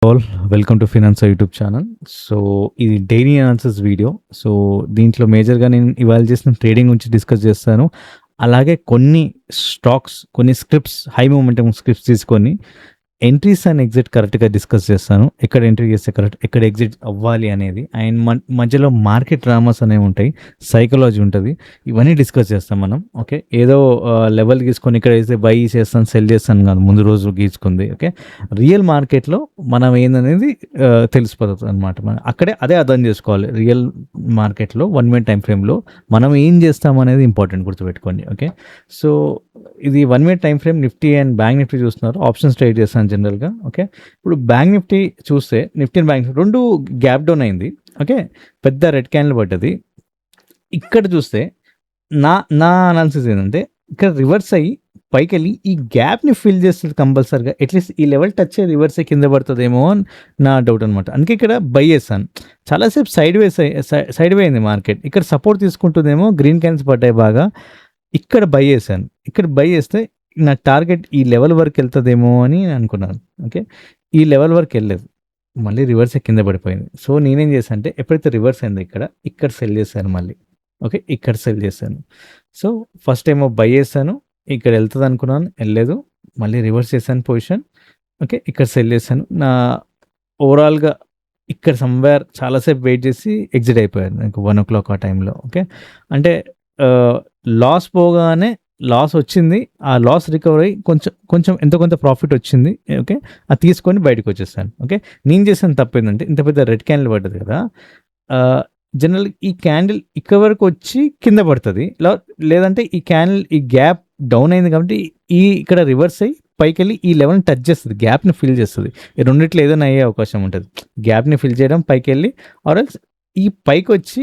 All welcome to finance YouTube channel. So ఇది daily analysis video. So దీంట్లో మేజర్గా నేను ఇవాళ చేసిన ట్రేడింగ్ గురించి డిస్కస్ చేస్తాను. అలాగే కొన్ని స్టాక్స్, కొన్ని స్క్రిప్ట్స్, హై మూమెంటం స్క్రిప్ట్స్ తీసుకొని ఎంట్రీస్ అండ్ ఎగ్జిట్ కరెక్ట్గా డిస్కస్ చేస్తాను. ఎక్కడ ఎంట్రీ చేస్తే కరెక్ట్, ఎక్కడ ఎగ్జిట్ అవ్వాలి అనేది, అండ్ మధ్యలో మార్కెట్ డ్రామాస్ అనేవి ఉంటాయి, సైకాలజీ ఉంటుంది, ఇవన్నీ డిస్కస్ చేస్తాం మనం. ఓకే, ఏదో లెవెల్ గీసుకొని ఇక్కడ వేస్తే బై చేస్తాను, సెల్ చేస్తాను కాదు, ముందు రోజు గీసుకుంది. ఓకే, రియల్ మార్కెట్లో మనం ఏందనేది తెలిసిపోతుంది అనమాట. మనం అక్కడే అదే అర్థం చేసుకోవాలి. రియల్ మార్కెట్లో 1 మినిట్ టైం ఫ్రేమ్లో మనం ఏం చేస్తాం అనేది ఇంపార్టెంట్, గుర్తుపెట్టుకోండి. ఓకే, సో ఇది 1 minute time frame Nifty and bank Nifty చూస్తున్నారు. ఆప్షన్స్ ట్రేడ్ చేస్తాను జనరల్గా. ఓకే, ఇప్పుడు బ్యాంక్ నిఫ్టీ చూస్తే, నిఫ్టీ అండ్ బ్యాంక్ నిఫ్టీ రెండు గ్యాప్ డౌన్ అయింది. ఓకే, పెద్ద రెడ్ క్యాండిల్ పడ్డది. ఇక్కడ చూస్తే నా నా అనాలిసిస్ ఏంటంటే, ఇక్కడ రివర్స్ అయ్యి పైకి వెళ్ళి ఈ గ్యాప్ని ఫిల్ చేస్తుంది కంపల్సరీగా. అట్లీస్ట్ ఈ లెవెల్ టచ్ అయ్యి రివర్స్ అయ్యి కింద పడుతుందేమో అని నా డౌట్ అనమాట. అందుకే ఇక్కడ బై చేస్తాను. చాలాసేపు సైడ్ వే అయింది మార్కెట్. ఇక్కడ సపోర్ట్ తీసుకుంటుందేమో, గ్రీన్ క్యాన్స్ పడ్డాయి బాగా. ఇక్కడ బై చేశాను. ఇక్కడ బై చేస్తే నా టార్గెట్ ఈ లెవెల్ వరకు వెళ్తుందేమో అని అనుకున్నాను. ఓకే, ఈ లెవెల్ వరకు వెళ్ళలేదు, మళ్ళీ రివర్స్ కింద పడిపోయింది. సో నేనేం చేశాను అంటే, ఎప్పుడైతే రివర్స్ అయిందో ఇక్కడ సెల్ చేశాను మళ్ళీ. ఓకే, ఇక్కడ సెల్ చేశాను. సో ఫస్ట్ ఏమో బై చేశాను, ఇక్కడ వెళ్తుంది అనుకున్నాను, వెళ్ళలేదు, మళ్ళీ రివర్స్ చేశాను పొజిషన్. ఓకే, ఇక్కడ సెల్ చేశాను. నా ఓవరాల్గా ఇక్కడ సమ్వేర్ చాలాసేపు వెయిట్ చేసి ఎగ్జిట్ అయిపోయాను నాకు 1 o'clock ఆ టైంలో. ఓకే, అంటే లాస్ పోగానే లాస్ వచ్చింది, ఆ లాస్ రికవర్ అయ్యి కొంచెం ఎంతో కొంత ప్రాఫిట్ వచ్చింది. ఓకే, అది తీసుకొని బయటకు వచ్చేస్తాను. ఓకే, నేను చేసిన తప్పు ఏంటంటే, ఇంత పెద్ద రెడ్ క్యాండిల్ పడ్డది కదా, జనరల్ ఈ క్యాండిల్ ఇక్కడ వరకు వచ్చి కింద పడుతుంది, లేదంటే ఈ క్యాండిల్ ఈ గ్యాప్ డౌన్ అయింది కాబట్టి ఇక్కడ రివర్స్ అయ్యి పైకి వెళ్ళి ఈ లెవెల్ని టచ్ చేస్తుంది, గ్యాప్ని ఫిల్ చేస్తుంది. ఈ రెండిట్లో ఏదైనా అయ్యే అవకాశం ఉంటుంది. గ్యాప్ని ఫిల్ చేయడం, పైకి వెళ్ళి, ఆర్ఎల్స్ ఈ పైకి వచ్చి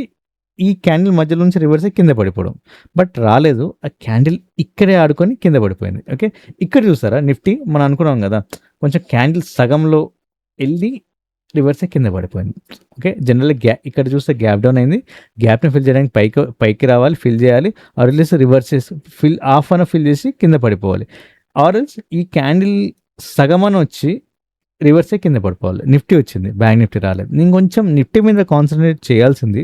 ఈ క్యాండిల్ మధ్యలో నుంచి రివర్స్ అయ్యి కింద పడిపోవడం. బట్ రాలేదు, ఆ క్యాండిల్ ఇక్కడే ఆడుకొని కింద పడిపోయింది. ఓకే, ఇక్కడ చూసారా నిఫ్టీ, మనం అనుకున్నాం కదా, కొంచెం క్యాండిల్ సగంలో వెళ్ళి రివర్స్ అయ్యి కింద పడిపోయింది. ఓకే, జనరల్గా ఇక్కడ చూస్తే గ్యాప్ డౌన్ అయింది, గ్యాప్ని ఫిల్ చేయడానికి పైకి రావాలి, ఫిల్ చేయాలి, ఆర్ఎల్స్ రివర్స్ చేసి హాఫ్ అన్న ఫిల్ చేసి కింద పడిపోవాలి. ఆర్ఎల్స్ ఈ క్యాండిల్ సగమన వచ్చి రివర్స్ కింద పడిపోవాలి. నిఫ్టీ వచ్చింది, బ్యాంక్ నిఫ్టీ రాలేదు. నేను కొంచెం నిఫ్టీ మీద కాన్సన్ట్రేట్ చేయాల్సింది.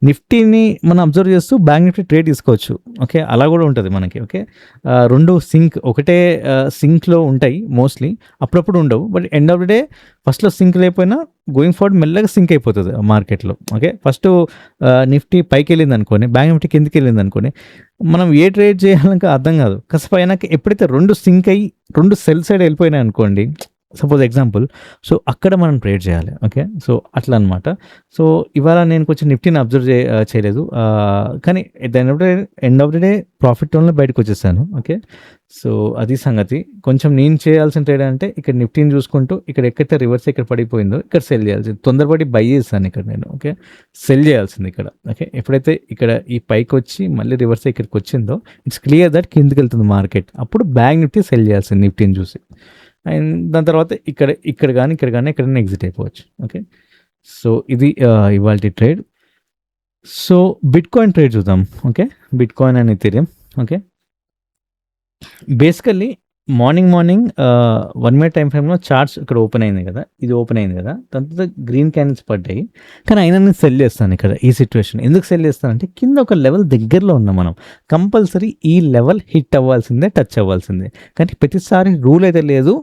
నిఫ్టీని మనం అబ్జర్వ్ చేస్తూ బ్యాంక్ నిఫ్టీ ట్రేడ్ తీసుకోవచ్చు. ఓకే, అలా కూడా ఉంటుంది మనకి. ఓకే, రెండు ఒకటే సింక్లో ఉంటాయి మోస్ట్లీ, అప్పుడప్పుడు ఉండవు. But end of the day ఫస్ట్లో సింక్ లేకపోయినా గోయింగ్ ఫార్వర్డ్ మెల్లగా సింక్ అయిపోతుంది మార్కెట్లో. ఓకే, ఫస్ట్ నిఫ్టీ పైకి వెళ్ళింది అనుకోని, బ్యాంక్ నిఫ్టీ కిందకి వెళ్ళింది అనుకోని, మనం ఏ ట్రేడ్ చేయాలంటే అర్థం కాదు. కాసేపు అయినాక ఎప్పుడైతే రెండు సింక్ అయ్యి రెండు సెల్ సైడ్ వెళ్ళిపోయినాయి అనుకోండి, సపోజ్ ఎగ్జాంపుల్, సో అక్కడ మనం ట్రేడ్ చేయాలి. ఓకే, సో అట్లా అనమాట. సో ఇవాళ నేను కొంచెం నిఫ్టీని అబ్జర్వ్ చేయలేదు, కానీ end of the day profit టోన్లో బయటకు వచ్చేసాను. ఓకే, సో అది సంగతి. కొంచెం నేను చేయాల్సిన ట్రేడ్ అంటే, ఇక్కడ నిఫ్టీని చూసుకుంటూ ఇక్కడ ఎక్కడైతే రివర్స్ ఇక్కడ పడిపోయిందో ఇక్కడ సెల్ చేయాల్సింది. తొందరపడి బై చేస్తాను ఇక్కడ నేను. ఓకే, సెల్ చేయాల్సింది ఇక్కడ. ఓకే, ఎప్పుడైతే ఇక్కడ ఈ పైకి వచ్చి మళ్ళీ రివర్స్ ఇక్కడికి వచ్చిందో, ఇట్స్ క్లియర్ దట్ కిందకి వెళ్తుంది మార్కెట్. అప్పుడు బ్యాంక్ నిఫ్టీ సెల్ చేయాల్సింది నిఫ్టీని చూసి. అండ్ దాని తర్వాత ఇక్కడ కానీ ఎక్కడైనా ఎగ్జిట్ అయిపోవచ్చు. ఓకే, సో ఇది ఇవాళ ట్రేడ్. సో బిట్కాయిన్ ట్రేడ్ చూద్దాం. Okay, bitcoin and Ethereum. Okay, basically morning 1 minute time ఫ్రేమ్లో చార్ట్స్ ఇక్కడ ఓపెన్ అయింది కదా, ఇది ఓపెన్ అయింది కదా, దాని తర్వాత గ్రీన్ క్యాండిల్స్ పడ్డాయి. కానీ అయినా నేను సెల్ చేస్తాను ఇక్కడ ఈ సిచ్యువేషన్. ఎందుకు సెల్ చేస్తానంటే, కింద ఒక లెవెల్ దగ్గరలో ఉన్నాం మనం, కంపల్సరీ ఈ లెవెల్ హిట్ అవ్వాల్సిందే, టచ్ అవ్వాల్సిందే. కానీ ప్రతిసారి రూల్ అయితే లేదు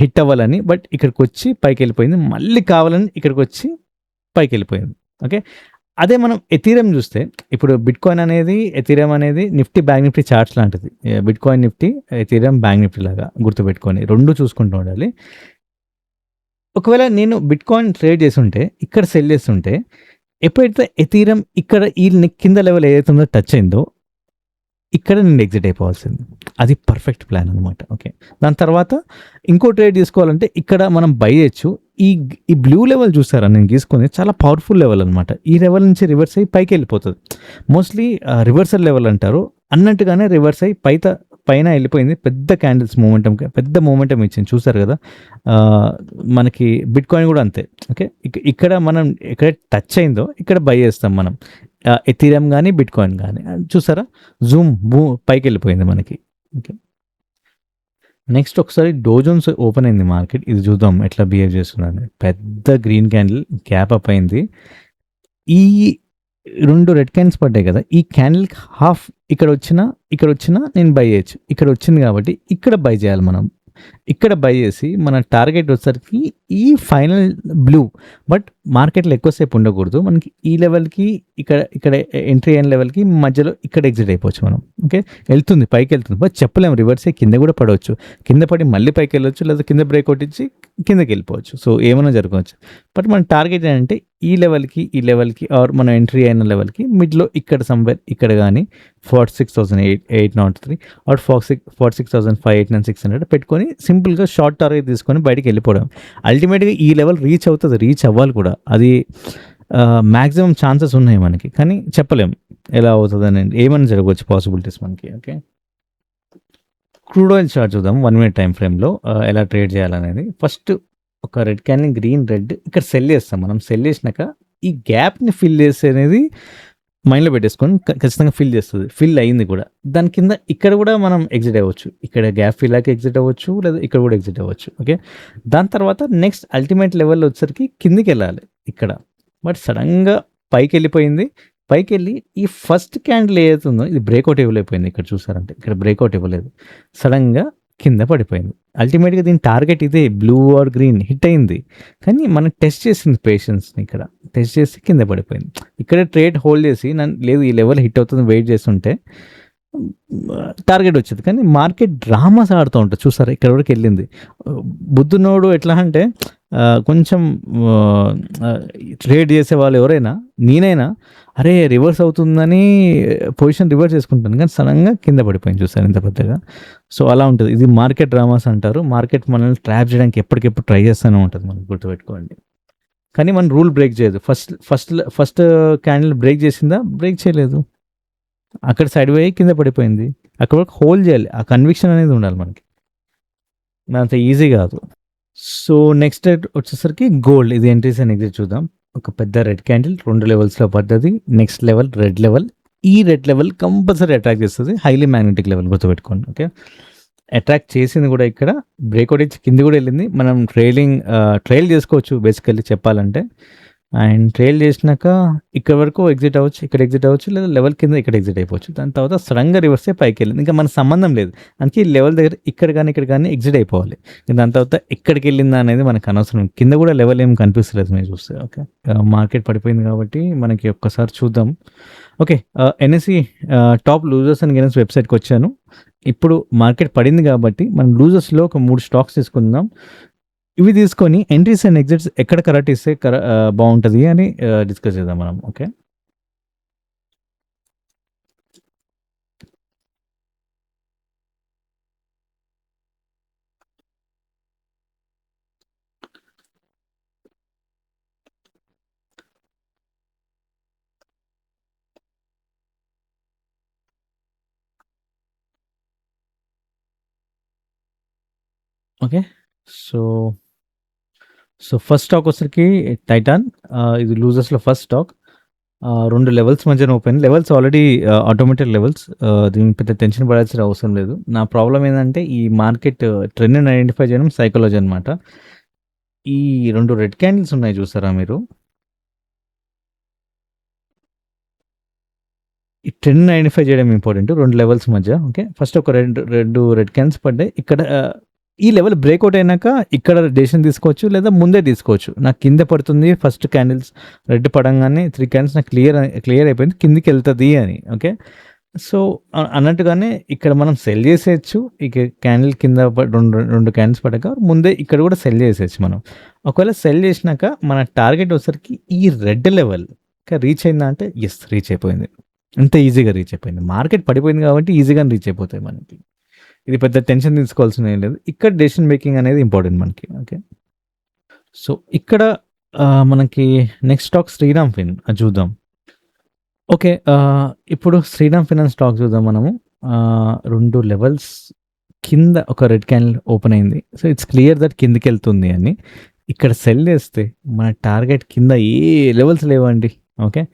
హిట్ అవ్వాలని. బట్ ఇక్కడికి వచ్చి పైకి వెళ్ళిపోయింది, మళ్ళీ కావాలని ఇక్కడికి వచ్చి పైకి వెళ్ళిపోయింది. ఓకే, అదే మనం ఎథీరియం చూస్తే, ఇప్పుడు బిట్కాయిన్ అనేది, ఎథీరియం అనేది నిఫ్టీ బ్యాంక్ నిఫ్టీ చార్ట్స్ లాంటిది. Bitcoin Nifty, Ethereum bank Nifty లాగా గుర్తుపెట్టుకొని రెండు చూసుకుంటూ ఉండాలి. ఒకవేళ నేను బిట్కాయిన్ ట్రేడ్ చేసి ఉంటే, ఇక్కడ సెల్ చేస్తుంటే, ఎప్పుడైతే ఎథీరియం ఇక్కడ ఈ కింద లెవెల్ ఏదైతే ఉందో టచ్ అయిందో, ఇక్కడ నేను ఎగ్జిట్ అయిపోవాల్సింది. అది పర్ఫెక్ట్ ప్లాన్ అనమాట. ఓకే, దాని తర్వాత ఇంకో ట్రేడ్ తీసుకోవాలంటే ఇక్కడ మనం బై చేయొచ్చు. ఈ బ్లూ లెవెల్ చూసారా నేను గీసుకుని, చాలా పవర్ఫుల్ లెవెల్ అనమాట. ఈ లెవెల్ నుంచి రివర్స్ అయ్యి పైకి వెళ్ళిపోతుంది. మోస్ట్లీ రివర్సల్ లెవెల్ అంటారు, అన్నట్టుగానే రివర్స్ అయ్యి పైన వెళ్ళిపోయింది. పెద్ద క్యాండిల్స్ పెద్ద మూమెంటం ఇచ్చింది, చూసారు కదా. మనకి బిట్కాయిన్ కూడా అంతే. ఓకే, ఇక్కడ మనం ఎక్కడ టచ్ అయిందో ఇక్కడ బై చేస్తాం మనం, ఎథీరియం కానీ బిట్కాయిన్ కానీ. చూసారా, పైకి వెళ్ళిపోయింది మనకి. ఓకే, నెక్స్ట్ ఒకసారి డోజోన్స్ ఓపెన్ అయింది మార్కెట్. ఇది చూద్దాం ఎట్లా బిహేవ్ చేస్తుందని. పెద్ద గ్రీన్ క్యాండిల్ గ్యాప్ అప్ అయింది. ఈ 2 రెడ్ క్యాండిల్స్ పడ్డాయి కదా! ఈ క్యాండిల్‌కి హాఫ్ ఇక్కడ వచ్చినా నేను బై చేయొచ్చు. ఇక్కడ వచ్చింది కాబట్టి ఇక్కడ బై చేయాలి మనం. ఇక్కడ బై చేసి మన టార్గెట్ వచ్చేసరికి ఈ ఫైనల్ బ్లూ. బట్ మార్కెట్‌లో ఎక్కువసేపు ఉండకూడదు. మనకి ఈ లెవెల్‌కి ఇక్కడ ఎంట్రీ అయిన లెవెల్‌కి మధ్యలో ఇక్కడ ఎగ్జిట్ అయిపోవచ్చు మనం. ఓకే. ఎళ్తుంది పైకెళ్తుంది. బట్ చెప్పలేము రివర్స్ అయ్యి కింద కూడా పడవచ్చు. కింద పడి మళ్ళీ పైకెళ్ళొచ్చు. లేదా కింద బ్రేక్‌ఔట్ ఇచ్చి కిందకెళ్ళిపోవచ్చు. సో, ఏమైనా జరగవచ్చు. బట్ మన టార్గెట్ ఏంటంటే ఈ లెవెల్‌కి ఆర్ మనం ఎంట్రీ అయిన లెవెల్‌కి మిడ్‌లో ఇక్కడ సమ్‌వేర్ ఇక్కడ గాని 46,803 ఆర్ 46,589,600 పెట్టుకొని సింపుల్‌గా షార్ట్ టార్గెట్ తీసుకొని బయటికెళ్ళిపోవడం. అల్టిమేట్‌గా ఈ లెవెల్ రీచ్ అవుతది. రీచ్ అవ్వాలి కూడా. అది మాక్సిమం ఛాన్సెస్ ఉన్నాయి మనకి. కానీ చెప్పలేం ఎలా అవుతదనేది. ఏమైనా జరగవచ్చు పాసిబిలిటీస్ మనకి. ఓకే. క్రూడ్ ఆయిల్ చార్ట్ చూద్దాం 1 మినిట్ టైమ్ ఫ్రేమ్‌లో ఎలా ట్రేడ్ చేయాలనేది. ఫస్ట్ ఒక రెడ్ క్యాండిల్ గ్రీన్, రెడ్ ఇక్కడ సెల్ చేస్తాం మనం. సెల్ చేసినాక ఈ గ్యాప్‌ని ఫిల్ చేసేది మైండ్‌లో పెట్టేసుకొని ఖచ్చితంగా ఫిల్ చేస్తది. ఫిల్ అయింది కూడా. దాని కింద ఇక్కడ కూడా మనం ఎగ్జిట్ అవ్వచ్చు. ఇక్కడ గ్యాప్ ఫిల్ అయ్యాక ఎగ్జిట్ అవ్వచ్చు. లేదా ఇక్కడ కూడా ఎగ్జిట్ అవ్వచ్చు. ఓకే. దాని తర్వాత నెక్స్ట్ అల్టిమేట్ లెవెల్ వచ్చేసరికి కిందకెళ్ళాలి ఇక్కడ. బట్ సడెన్‌గా పైకెళ్ళిపోయింది. పైకెళ్ళి ఈ ఫస్ట్ క్యాండిల్ ఏదైతే ఉందో ఇది బ్రేక్‌ఔట్ ఇవ్వలేకపోయింది. ఇక్కడ చూసారంటే ఇక్కడ బ్రేక్‌ఔట్ ఇవ్వలేదు. సడెన్‌గా కింద పడిపోయింది. అల్టిమేట్‌గా దీని టార్గెట్ ఇదే బ్లూ ఆర్ గ్రీన్ హిట్ అయింది. కానీ మనం టెస్ట్ చేసింది పేషెన్స్‌ని ఇక్కడ. టెస్ట్ చేసి కింద పడిపోయింది. ఇక్కడే ట్రేడ్ హోల్డ్ చేసి లేదు ఈ లెవెల్ హిట్ అవుతుంది వెయిట్ చేస్తుంటే టార్గెట్ వచ్చేది. కానీ మార్కెట్ డ్రామాస్ ఆడుతూ ఉంటుంది. చూసారా ఇక్కడ వరకు వెళ్ళింది. బుద్ధునోడు ఎట్లా అంటే కొంచెం ట్రేడ్ చేసే వాళ్ళు ఎవరైనా నేనైనా అరే రివర్స్ అవుతుందని పొజిషన్ రివర్స్ చేసుకుంటాను. కానీ సడన్గా కింద పడిపోయింది చూసారు ఇంత పెద్దగా. సో, అలా ఉంటుంది. ఇది మార్కెట్ డ్రామాస్ అంటారు. మార్కెట్ మనల్ని ట్రాప్ చేయడానికి ఎప్పటికెప్పుడు ట్రై చేస్తూనే ఉంటుంది. మనం గుర్తుపెట్టుకోండి. కానీ మన రూల్ బ్రేక్ చేయదు. ఫస్ట్ క్యాండిల్ బ్రేక్ చేసిందా? బ్రేక్ చేయలేదు. అక్కడ సైడ్ వే కింద పడిపోయింది. అక్కడ వరకు హోల్డ్ చేయాలి. ఆ కన్విక్షన్ అనేది ఉండాలి మనకి. అంత ఈజీ కాదు. సో, నెక్స్ట్ వచ్చేసరికి గోల్డ్. ఇది ఎంట్రీస్ అండ్ ఎగ్జిట్ చూద్దాం. ఒక పెద్ద రెడ్ క్యాండిల్ 2 లెవెల్స్‌లో పడ్డది. Next level red level. ఈ రెడ్ లెవెల్ కంపల్సరీ అట్రాక్ట్ చేస్తది. హైలీ మ్యాగ్నెటిక్ లెవెల్ గుర్తుపెట్టుకోండి. ఓకే. అట్రాక్ట్ చేసింది కూడా ఇక్కడ బ్రేక్‌ఔట్ ఇచ్చి కింద కూడా వెళ్ళింది. మనం ట్రైల్ చేసుకోవచ్చు బేసికల్లీ చెప్పాలంటే. అండ్ ట్రైల్ చేసినాక ఇక్కడ వరకు ఎగ్జిట్ అవ్వచ్చు. ఇక్కడ ఎగ్జిట్ అవ్వచ్చు. లేదా లెవెల్ కింద ఇక్కడ ఎగ్జిట్ అయిపోవచ్చు. దాని తర్వాత సడన్‌గా రివర్స్ అయ్యి పైకెళ్ళింది. ఇంకా మనకు సంబంధం లేదు. అందుకే ఈ లెవెల్ దగ్గర ఇక్కడ గాని ఎగ్జిట్ అయిపోవాలి. దాని తర్వాత ఎక్కడికెళ్ళిందా అనేది మనకు అనవసరం. కింద కూడా లెవెల్ ఏం కనిపిస్తలేదు మీరు చూస్తే. ఓకే. మార్కెట్ పడిపోయింది కాబట్టి మనకి ఒక్కసారి చూద్దాం. Okay. NSE top losers and gainers వెబ్‌సైట్‌కి వచ్చాను. ఇప్పుడు మార్కెట్ పడింది కాబట్టి మనం లూజర్స్‌లో ఒక 3 స్టాక్స్ తీసుకుందాం. ఇవి తీసుకొని ఎంట్రీస్ అండ్ ఎగ్జిట్స్ ఎక్కడ కరెక్ట్ ఇస్తే బావుంటది అని డిస్కస్ చేద్దాం మనం. Okay. Okay. So, first stock వచ్చేసరికి టైటాన్. ఇది లూజర్స్‌లో ఫస్ట్ స్టాక్. 2 లెవెల్స్ మధ్యన open. Levels already automated levels. దీనికి పెద్ద టెన్షన్ పడాల్సిన అవసరం లేదు. నా ప్రాబ్లమ్ ఏందంటే ఈ మార్కెట్ ట్రెండ్‌ని ఐడెంటిఫై చేయడం సైకాలజీ అనమాట. ఈ 2 రెడ్ క్యాండిల్స్ ఉన్నాయి చూసారా మీరు? ఈ ట్రెండ్‌ని ఐడెంటిఫై చేయడం ఇంపార్టెంట్ 2 లెవెల్స్ మధ్య. ఓకే. ఫస్ట్ ఒక 2 రెడ్ క్యాండిల్స్ పడ్డాయి. ఇక్కడ ఈ లెవెల్ బ్రేక్‌ఔట్ అయినాక ఇక్కడ డెసిషన్ తీసుకోవచ్చు. లేదా ముందే తీసుకోవచ్చు. నాకు కింద పడుతుంది ఫస్ట్ క్యాండిల్స్ రెడ్ పడంగానే 3 క్యాండిల్స్ నాకు క్లియర్ అయిపోయింది. కిందకెళ్తది అని. ఓకే. సో, అన్నట్టుగానే ఇక్కడ మనం సెల్ చేసేయొచ్చు. ఇక క్యాండిల్ కింద 2 క్యాండిల్స్ పడ్డాక ముందే ఇక్కడ కూడా సెల్ చేసేయొచ్చు మనం. ఒకవేళ సెల్ చేసినాక మన టార్గెట్ వచ్చేసరికి ఈ రెడ్ లెవెల్ రీచ్ అయిందా అంటే యెస్ రీచ్ అయిపోయింది. అంత ఈజీగా రీచ్ అయిపోయింది. మార్కెట్ పడిపోయింది కాబట్టి ఈజీగానే రీచ్ అయిపోతాయి మనకి. ఇది పెద్ద టెన్షన్ తీసుకోవాల్సిన ఏం లేదు. ఇక్కడ డెసిషన్ మేకింగ్ అనేది ఇంపార్టెంట్ మనకి. ఓకే. సో, ఇక్కడ మనకి నెక్స్ట్ స్టాక్ శ్రీరామ్ ఫిన్ అది చూద్దాం. ఓకే. ఇప్పుడు శ్రీరామ్ ఫినాన్స్ స్టాక్ చూద్దాం మనము. 2 లెవెల్స్ కింద ఒక రెడ్ క్యాండిల్ ఓపెన్ అయింది. సో, ఇట్స్ క్లియర్ దట్ కిందకెళ్తుంది అని. ఇక్కడ సెల్ చేస్తే మన టార్గెట్ కింద ఏ లెవెల్స్ లేవండి. ఓకే.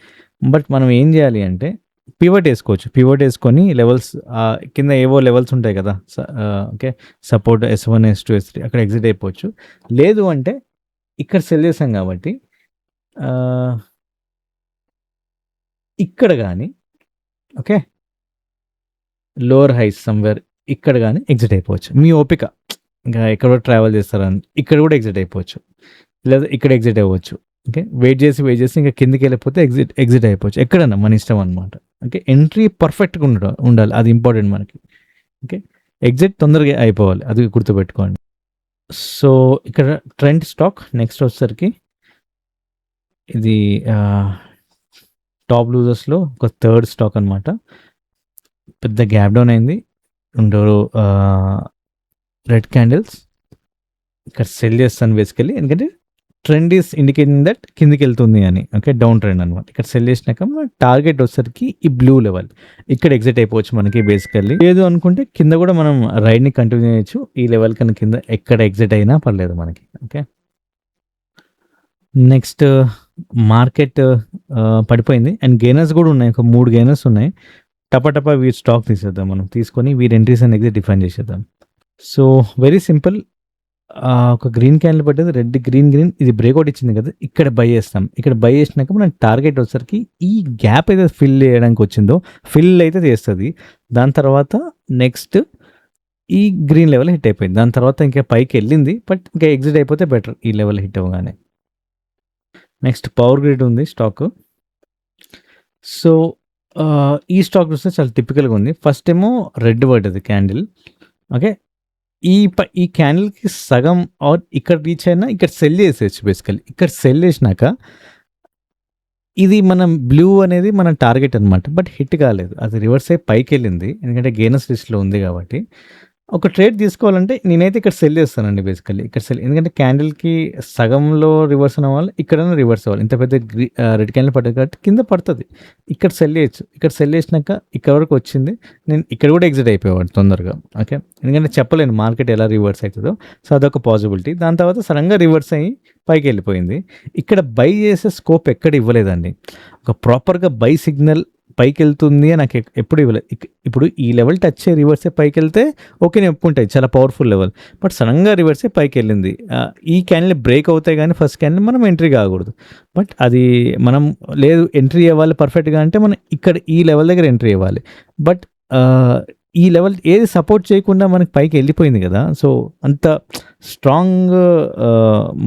బట్ మనం ఏం చేయాలి అంటే పివట్ వేసుకోవచ్చు. పివట్ వేసుకొని లెవెల్స్ కింద ఏవో లెవెల్స్ ఉంటాయి కదా! Okay. Support S1, S2, S3 అక్కడ ఎగ్జిట్ అయిపోవచ్చు. లేదు అంటే ఇక్కడ సెల్ చేసాం కాబట్టి ఇక్కడ గానీ ఓకే. లోవర్ హైస్ సమ్‌వేర్ ఇక్కడ గానీ ఎగ్జిట్ అయిపోవచ్చు. మీ ఓపిక. ఇంకా ఎక్కడో ట్రావెల్ చేస్తారని ఇక్కడ కూడా ఎగ్జిట్ అయిపోవచ్చు. లేదా ఇక్కడ ఎగ్జిట్ అవ్వచ్చు. ఓకే. వెయిట్ చేసి ఇంకా కిందకెళ్ళిపోతే ఎగ్జిట్ అయిపోవచ్చు. ఎక్కడన్నా మన ఇష్టం అనమాట. ఓకే. ఎంట్రీ పర్ఫెక్ట్‌గా ఉండాలి. అది ఇంపార్టెంట్ మనకి. ఓకే. ఎగ్జిట్ తొందరగా అయిపోవాలి. అది గుర్తుపెట్టుకోండి. సో, ఇక్కడ ట్రెండ్ స్టాక్ నెక్స్ట్ వచ్చేసరికి ఇది టాప్ లూజర్స్‌లో ఒక థర్డ్ స్టాక్ అనమాట. పెద్ద గ్యాప్ డౌన్ అయింది. 2 రెడ్ క్యాండిల్స్. ఇక్కడ సెల్ చేస్తాను బేసికల్లీ. ఎందుకంటే ట్రెండ్ ఈస్ ఇండికేటింగ్ దట్ కిందకెళ్తుంది అని. ఓకే. డౌన్ ట్రెండ్ అనమాట. ఇక్కడ సెల్ చేసినాక మన టార్గెట్ వచ్చేసరికి ఈ బ్లూ లెవెల్. ఇక్కడ ఎగ్జిట్ అయిపోవచ్చు మనకి బేసికల్లీ. లేదు అనుకుంటే కింద కూడా మనం రైడ్‌ని కంటిన్యూ చేయొచ్చు. ఈ లెవెల్ కన్నా కింద ఎక్కడ ఎగ్జిట్ అయినా పర్లేదు మనకి. ఓకే. నెక్స్ట్ మార్కెట్ పడిపోయింది. అండ్ గెయినర్స్ కూడా ఉన్నాయి. ఒక 3 గెయినర్స్ ఉన్నాయి. టపా వీటి స్టాక్ తీసేద్దాం మనం. తీసుకొని వీరి ఎంట్రీస్ అండ్ ఎగ్జిట్ డిఫైన్ చేసేద్దాం. So, very simple. ఒక గ్రీన్ క్యాండిల్ పడ్డది. రెడ్, గ్రీన్ ఇది బ్రేక్అవుట్ ఇచ్చింది కదా! ఇక్కడ బై చేస్తాం. ఇక్కడ బై చేసినాక మన టార్గెట్ వచ్చేసరికి ఈ గ్యాప్ ఏదైతే ఫిల్ చేయడానికి వచ్చిందో ఫిల్ అయితే చేస్తది. దాని తర్వాత నెక్స్ట్ ఈ గ్రీన్ లెవెల్ హిట్ అయిపోయింది. దాని తర్వాత ఇంకా పైకెళ్ళింది. బట్ ఇంకా ఎగ్జిట్ అయిపోతే బెటర్ ఈ లెవెల్ హిట్ అవ్వగానే. నెక్స్ట్ పవర్ గ్రిడ్ ఉంది స్టాక్. సో, ఈ స్టాక్ చూస్తే చాలా టిపికల్‌గా ఉంది. ఫస్ట్ ఏమో రెడ్ పడ్డది క్యాండిల్. ఓకే. ఈ క్యాండిల్‌కి సగం ఆర్ ఇక్కడ రీచ్ అయినా ఇక్కడ సెల్ చేసేయొచ్చు బేసికల్లీ. ఇక్కడ సెల్ చేసినాక ఇది మనం బ్లూ అనేది మన టార్గెట్ అనమాట. బట్ హిట్ కాలేదు. అది రివర్స్ అయ్యి పైకెళ్ళింది. ఎందుకంటే గెయినర్స్ లిస్ట్‌లో ఉంది కాబట్టి. ఒక ట్రేడ్ తీసుకోవాలంటే నేనైతే ఇక్కడ సెల్ చేస్తానండి బేసికల్లీ. ఇక్కడ సెల్ ఎందుకంటే క్యాండిల్‌కి సగంలో రివర్స్ అవ్వాలి. ఇక్కడైనా రివర్స్ అవ్వాలి. ఇంత పెద్ద రెడ్ క్యాండిల్ పడ్డది కాబట్టి కింద పడతది. ఇక్కడ సెల్ చేయొచ్చు. ఇక్కడ సెల్ చేసినాక ఇక్కడ వరకు వచ్చింది. నేను ఇక్కడ కూడా ఎగ్జిట్ అయిపోయేవాడిని తొందరగా. ఓకే. ఎందుకంటే చెప్పలేను మార్కెట్ ఎలా రివర్స్ అవుతుందో. సో, అదొక పాసిబిలిటీ. దాని తర్వాత సడన్‌గా రివర్స్ అయ్యి పైకెళ్ళిపోయింది. ఇక్కడ బై చేసే స్కోప్ ఎక్కడ ఇవ్వలేదండి. ఒక ప్రాపర్‌గా బై సిగ్నల్ పైకెళ్తుంది నాకు ఎప్పుడు ఇవ్వలేదు. ఇప్పుడు ఈ లెవెల్ టచ్ అయ్యి రివర్స్ అయ్యి పైకెళ్తే ఓకే. నేను ఒప్పుకుంటాయి. చాలా పవర్ఫుల్ లెవెల్. బట్ సడన్‌గా రివర్స్ అయ్యి పైకెళ్ళింది. ఈ క్యాండిల్ బ్రేక్ అవుతాయి కానీ ఫస్ట్ క్యాండిల్ మనం ఎంట్రీ కాకూడదు. బట్ అది మనం లేదు ఎంట్రీ అవ్వాలి పర్ఫెక్ట్‌గా అంటే మనం ఇక్కడ ఈ లెవెల్ దగ్గర ఎంట్రీ అవ్వాలి. బట్ ఈ లెవెల్ ఏది సపోర్ట్ చేయకుండా మనకి పైకి వెళ్ళిపోయింది కదా! సో, అంత స్ట్రాంగ్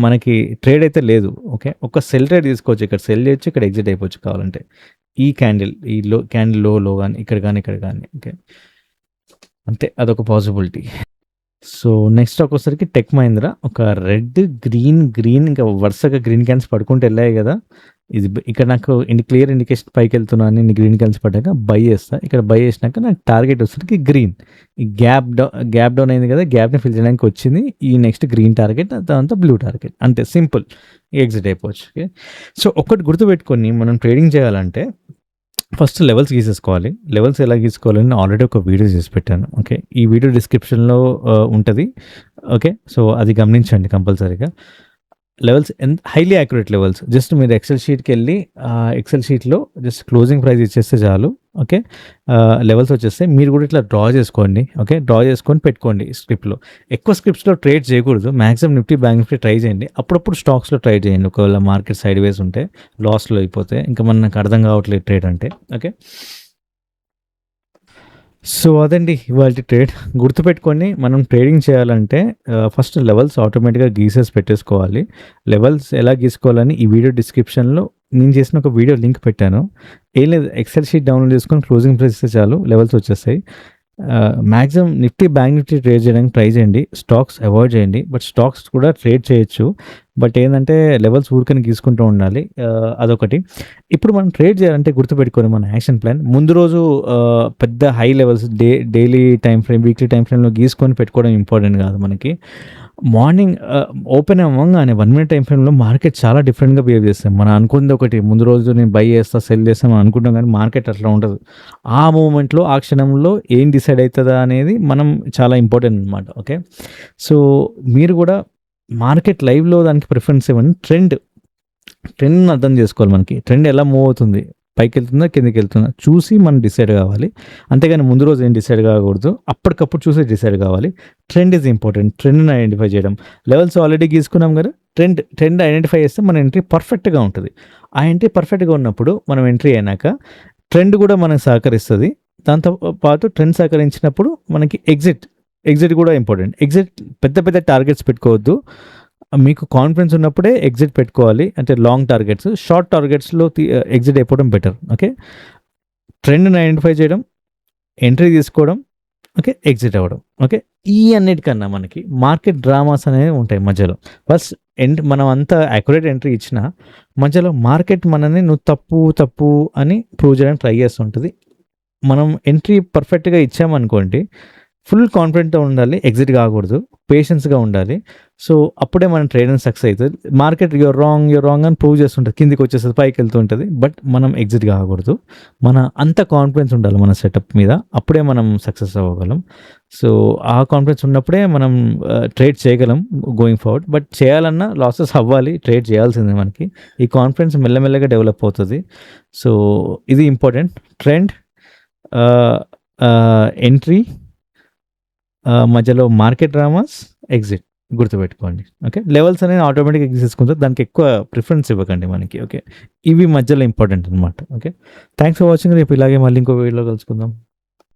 మనకి ట్రేడ్ అయితే లేదు. ఓకే. ఒక సెల్ ట్రేడ్ తీసుకోవచ్చు. ఇక్కడ సెల్ చేయొచ్చు. ఇక్కడ ఎగ్జిట్ అయిపోవచ్చు కావాలంటే. ఈ క్యాండిల్ క్యాండిల్ లో గాని ఇక్కడ గాని. ఓకే. అంతే అదొక పాసిబిలిటీ. సో, నెక్స్ట్ స్టాక్ వచ్చేసరికి టెక్ మహీంద్రా. ఒక రెడ్, గ్రీన్ ఇంకా వరుసగా గ్రీన్ క్యాన్స్ పడుకుంటూ వెళ్ళాయి కదా! ఇది ఇక్కడ నాకు క్లియర్ ఇండికేషన్ పైకెళ్తున్నాను అని గ్రీన్ క్యాన్స్ పడ్డాక బై చేస్తా. ఇక్కడ బై చేసినాక నాకు టార్గెట్ వచ్చేసరికి గ్రీన్. ఈ గ్యాప్ డౌన్ అయింది కదా! గ్యాప్‌ని ఫిల్ చేయడానికి వచ్చింది. ఈ నెక్స్ట్ గ్రీన్ టార్గెట్ తర్వాత బ్లూ టార్గెట్. అంతే సింపుల్. ఎగ్జిట్ అయిపోవచ్చు. ఓకే. సో, ఒక్కటి గుర్తుపెట్టుకొని మనం ట్రేడింగ్ చేయాలంటే ఫస్ట్ లెవెల్స్ గీసేసుకోవాలి. లెవెల్స్ ఎలా గీసుకోవాలని ఆల్రెడీ ఒక వీడియో చేసి పెట్టాను. ఓకే. ఈ వీడియో డిస్క్రిప్షన్‌లో ఉంటది. ఓకే. సో, అది గమనించండి కంపల్సరీగా. Levels highly accurate levels. Just మీరు ఎక్సెల్ షీట్‌కెళ్ళి ఎక్సెల్ షీట్‌లో జస్ట్ క్లోజింగ్ ప్రైస్ ఇచ్చేస్తే చాలు. ఓకే. లెవెల్స్ వచ్చేస్తాయి. మీరు కూడా ఇట్లా డ్రా చేసుకోండి. ఓకే. డ్రా చేసుకొని పెట్టుకోండి స్క్రిప్ట్‌లో. ఎక్కువ స్క్రిప్ట్స్‌లో ట్రేడ్ చేయకూడదు. Maximum Nifty, bank Nifty try చేయండి. అప్పుడప్పుడు స్టాక్స్‌లో ట్రై చేయండి. ఒకవేళ మార్కెట్ సైడ్ వేస్ ఉంటే లాస్‌లో అయిపోతే ఇంకా మనకు అర్థం కావట్లేదు ట్రేడ్ అంటే. ఓకే. సో, అదండి ఇవాల్టి ట్రేడ్. గుర్తుపెట్టుకోండి మనం ట్రేడింగ్ చేయాలంటే ఫస్ట్ లెవెల్స్ ఆటోమేటిక్‌గా గీసేసి పెట్టేసుకోవాలి. లెవెల్స్ ఎలా గీసుకోవాలని ఈ వీడియో డిస్క్రిప్షన్‌లో నేను చేసిన ఒక వీడియో లింక్ పెట్టాను. ఏం లేదు ఎక్సెల్ షీట్ డౌన్‌లోడ్ చేసుకొని క్లోజింగ్ ప్రైస్ ఇస్తే చాలు లెవెల్స్ వచ్చేస్తాయి. Maximum Nifty, bank Nifty trade చేయడానికి ట్రై చేయండి. స్టాక్స్ అవాయిడ్ చేయండి. బట్ స్టాక్స్ కూడా ట్రేడ్ చేయొచ్చు. బట్ ఏందంటే లెవెల్స్ ఊరికనే గీసుకుంటూ ఉండాలి. అదొకటి. ఇప్పుడు మనం ట్రేడ్ చేయాలంటే గుర్తుపెట్టుకోండి మన యాక్షన్ ప్లాన్. ముందు రోజు పెద్ద high levels daily time frame, weekly time ఫ్రేమ్‌లో గీసుకొని పెట్టుకోవడం ఇంపార్టెంట్ కాదు మనకి. మార్నింగ్ ఓపెన్ అవ్వంగానే 1 మినిట్ టైమ్ ఫ్రేమ్‌లో మార్కెట్ చాలా డిఫరెంట్‌గా బిహేవ్ చేస్తాం. మనం అనుకుంది ఒకటి, ముందు రోజు నేను బై చేస్తా, సెల్ చేస్తాం అని అనుకుంటాం కానీ మార్కెట్ అట్లా ఉండదు. ఆ మూమెంట్‌లో, ఆ క్షణంలో ఏం డిసైడ్ అవుతదా అనేది మనం చాలా ఇంపార్టెంట్ అనమాట. ఓకే. సో, మీరు కూడా మార్కెట్ లైవ్‌లో దానికి ప్రిఫరెన్స్ ఇవ్వండి. ట్రెండ్‌ని అర్థం చేసుకోవాలి మనకి. ట్రెండ్ ఎలా మూవ్ అవుతుంది. పైకెళ్తుందా, కిందకెళ్తుందా చూసి మనం డిసైడ్ కావాలి. అంతేగాని ముందు రోజు ఏం డిసైడ్ కాకూడదు. అప్పటికప్పుడు చూసి డిసైడ్ కావాలి. Trend is important. ట్రెండ్‌ని ఐడెంటిఫై చేయడం. లెవెల్స్ ఆల్రెడీ గీసుకున్నాం గదా! ట్రెండ్ ఐడెంటిఫై చేస్తే మన ఎంట్రీ పర్ఫెక్ట్‌గా ఉంటది. ఆ ఎంట్రీ పర్ఫెక్ట్‌గా ఉన్నప్పుడు మనం ఎంట్రీ అయినాక ట్రెండ్ గూడా మనకు సహకరిస్తది. దాంతో పాటు ట్రెండ్ సహకరించినప్పుడు మనకి ఎగ్జిట్ గూడా ఇంపార్టెంట్. పెద్ద పెద్ద టార్గెట్స్ పెట్టుకోవద్దు. మీకు కాన్ఫిడెన్స్ ఉన్నప్పుడే ఎగ్జిట్ పెట్టుకోవాలి. అంటే లాంగ్ టార్గెట్స్. షార్ట్ టార్గెట్స్‌లో ఎగ్జిట్ అయిపోవడం బెటర్. ఓకే. ట్రెండ్‌ని ఐడెంటిఫై చేయడం, ఎంట్రీ తీసుకోవడం, ఓకే. ఎగ్జిట్ అవ్వడం. ఓకే. ఈ అన్నిటికన్నా మనకి మార్కెట్ డ్రామాస్ అనేవి ఉంటాయి మధ్యలో. ఫస్ట్ మనం అంత అక్యురేట్ ఎంట్రీ ఇచ్చినా మధ్యలో మార్కెట్ మనల్ని నువ్వు తప్పు అని ప్రూవ్ చేయడానికి ట్రై చేస్తుంటది. మనం ఎంట్రీ పర్ఫెక్ట్‌గా ఇచ్చామనుకోండి, ఫుల్ కాన్ఫిడెంట్‌తో ఉండాలి. ఎగ్జిట్ కాకూడదు. పేషెన్స్‌గా ఉండాలి. సో, అప్పుడే మన ట్రేడింగ్ సక్సెస్ అయితది. మార్కెట్ యూర్ రాంగ్ అని ప్రూవ్ చేస్తుంటది. కిందకొచ్చేస్తది, పైకెళ్తూ ఉంటది. బట్ మనం ఎగ్జిట్ కాకూడదు. అంత కాన్ఫిడెన్స్ ఉండాలి మన సెటప్ మీద. అప్పుడే మనం సక్సెస్ అవ్వగలం. సో, ఆ కాన్ఫిడెన్స్ ఉన్నప్పుడే మనం ట్రేడ్ చేయగలం గోయింగ్ ఫార్వర్డ్. బట్ చేయాలన్నా లాసెస్ అవ్వాలి. ట్రేడ్ చేయాల్సిందే మనకి. ఈ కాన్ఫిడెన్స్ మెల్లమెల్లగా డెవలప్ అవుతది. సో, ఇది ఇంపార్టెంట్. ట్రెండ్, ఆహ్, ఎంట్రీ, మధ్యలో మార్కెట్ డ్రామాస్, ఎగ్జిట్ గుర్తుపెట్టుకోండి. ఓకే. లెవెల్స్ అనేవి ఆటోమేటిక్‌గా ఎగ్జిట్ చేసుకుంటారు. దానికి ఎక్కువ ప్రిఫరెన్స్ ఇవ్వకండి మనకి. ఓకే. ఇవి మధ్యలో ఇంపార్టెంట్ అనమాట. ఓకే. Thanks for watching. రేపు ఇలాగే మళ్ళీ ఇంకో వీడియోలో కలుసుకుందాం.